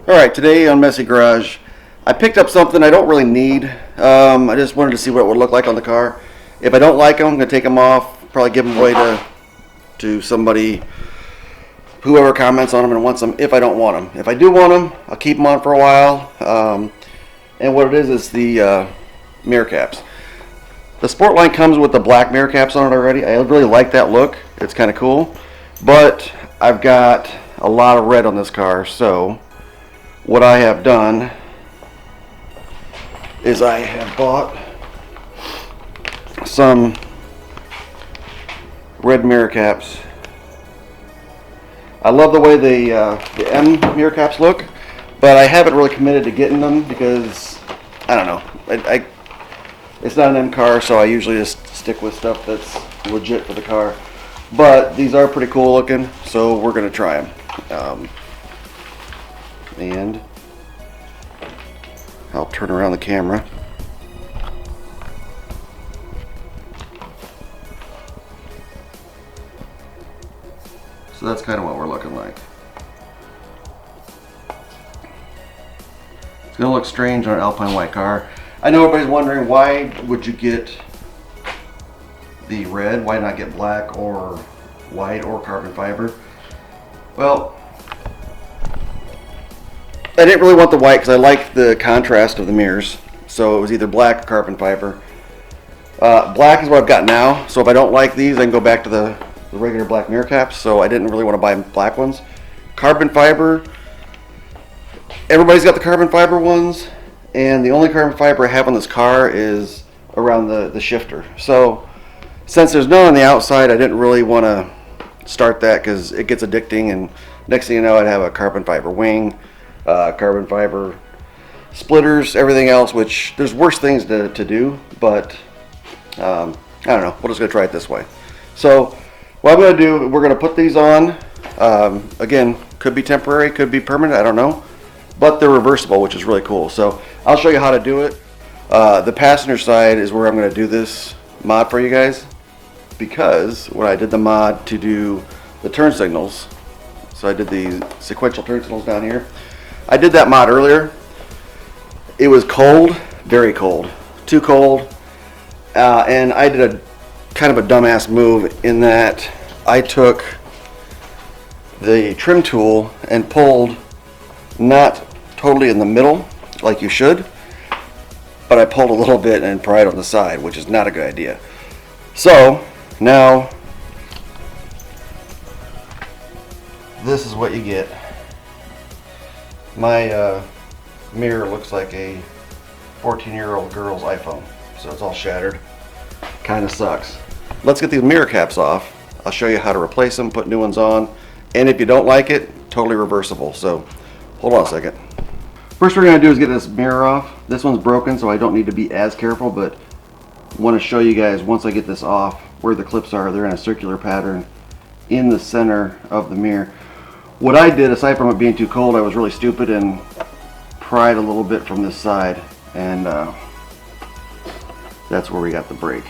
Alright, today on MessyGarage, I picked up something I don't really need. I just wanted to see what it would look like on the car. If I don't like them, I'm going to take them off, probably give them away to somebody, whoever comments on them and wants them, if I don't want them. If I do want them, I'll keep them on for a while. And what it is the mirror caps. The Sportline comes with the black mirror caps on it already. I really like that look. It's kind of cool. But I've got a lot of red on this car, so what I have done is I have bought some red mirror caps. I love the way the M mirror caps look, but I haven't really committed to getting them because I don't know. It's not an M car, so I usually just stick with stuff that's legit for the car. But these are pretty cool looking, so we're gonna try them. And I'll turn around the camera. So that's kind of what we're looking like. It's gonna look strange on an Alpine White car. I know everybody's wondering, why would you get the red? Why not get black or white or carbon fiber? Well, I didn't really want the white because I like the contrast of the mirrors. So it was either black or carbon fiber. Black is what I've got now. So if I don't like these, I can go back to the regular black mirror caps. So I didn't really want to buy black ones. Carbon fiber, everybody's got the carbon fiber ones. And the only carbon fiber I have on this car is around the shifter. So since there's none on the outside, I didn't really want to start that because it gets addicting. And next thing you know, I'd have a carbon fiber wing. Carbon fiber splitters, everything else, which there's worse things to do, but I don't know, we're just going to try it this way. So what I'm going to do, we're going to put these on. Again, could be temporary, could be permanent, I don't know, but they're reversible, which is really cool. So I'll show you how to do it. The passenger side is where I'm going to do this mod for you guys, because when I did the mod to do the turn signals, so I did the sequential turn signals down here, I did that mod earlier. It was cold, very cold, too cold, and I did a kind of a dumbass move in that I took the trim tool and pulled not totally in the middle like you should, but I pulled a little bit and pried on the side, which is not a good idea. So now this is what you get. My mirror looks like a 14-year-old girl's iPhone, so it's all shattered. Kind of sucks. Let's get these mirror caps off. I'll show you how to replace them, put new ones on, and if you don't like it, totally reversible. So hold on a second. First we're going to do is get this mirror off. This one's broken, so I don't need to be as careful, but I want to show you guys once I get this off where the clips are. They're in a circular pattern in the center of the mirror. What I did, aside from it being too cold, I was really stupid and pried a little bit from this side, and that's where we got the break.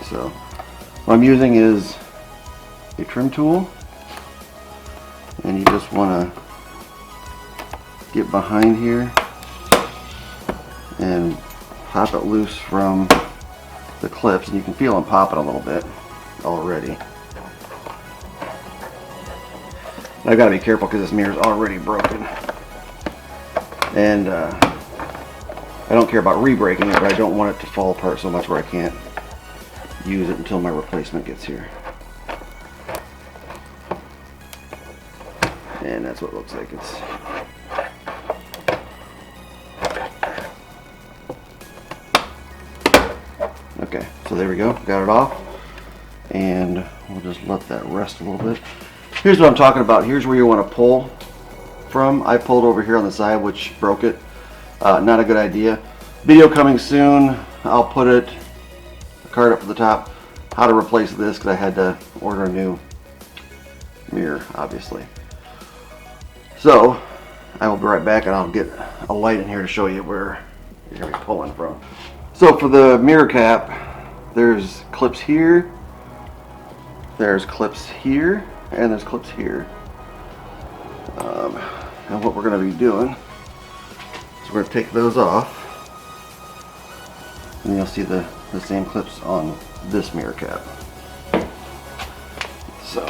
So what I'm using is a trim tool, and you just want to get behind here and pop it loose from the clips, and you can feel them popping a little bit already. I've got to be careful because this mirror is already broken, and I don't care about re-breaking it, but I don't want it to fall apart so much where I can't use it until my replacement gets here. And that's what it looks like. It's okay, so there we go, got it off, and we'll just let that rest a little bit. Here's what I'm talking about. Here's where you want to pull from. I pulled over here on the side, which broke it. Not a good idea. Video coming soon. I'll put a card up at the top how to replace this, because I had to order a new mirror, obviously. So I will be right back, and I'll get a light in here to show you where you're going to be pulling from. So for the mirror cap, there's clips here, there's clips here, and there's clips here. And what we're going to be doing So we're going to take those off. And you'll see the same clips on this mirror cap. So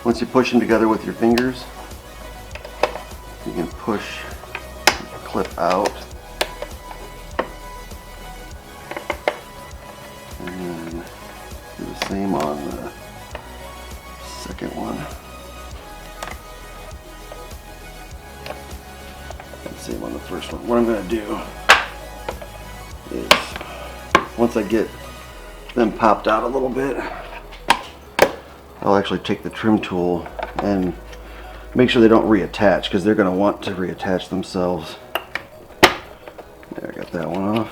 once you push them together with your fingers, you can push the clip out. And then do the same on the second one. And same on the first one. What I'm going to do is, once I get them popped out a little bit, I'll actually take the trim tool and make sure they don't reattach, because they're going to want to reattach themselves. There, I got that one off.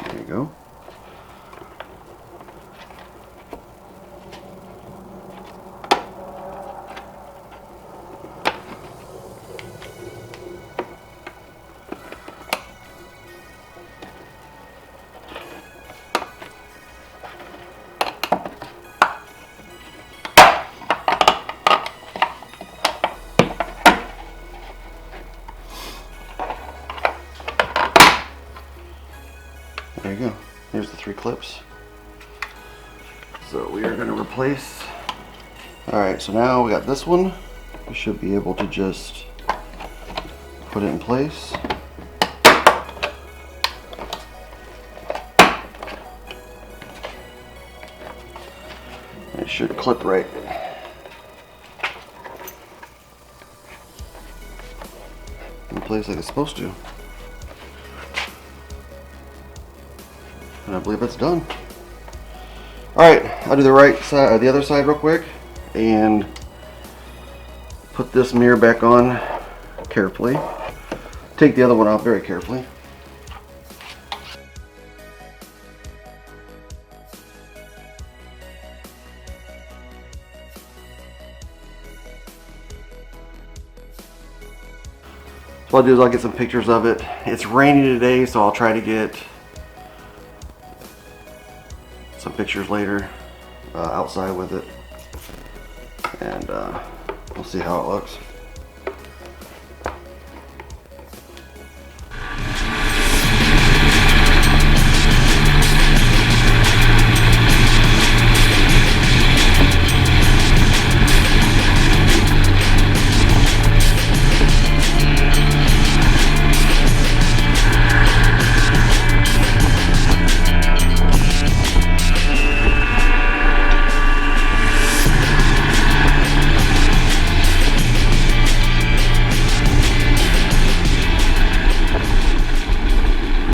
There you go. There you go. Here's the 3 clips. So we are going to replace. Alright, so now we got this one. We should be able to just put it in place. It should clip right in place like it's supposed to. And I believe that's done. Alright, I'll do the right side, the other side real quick, and put this mirror back on carefully. Take the other one off very carefully. So what I'll do is I'll get some pictures of it. It's rainy today, so I'll try to get some pictures later outside with it, and we'll see how it looks.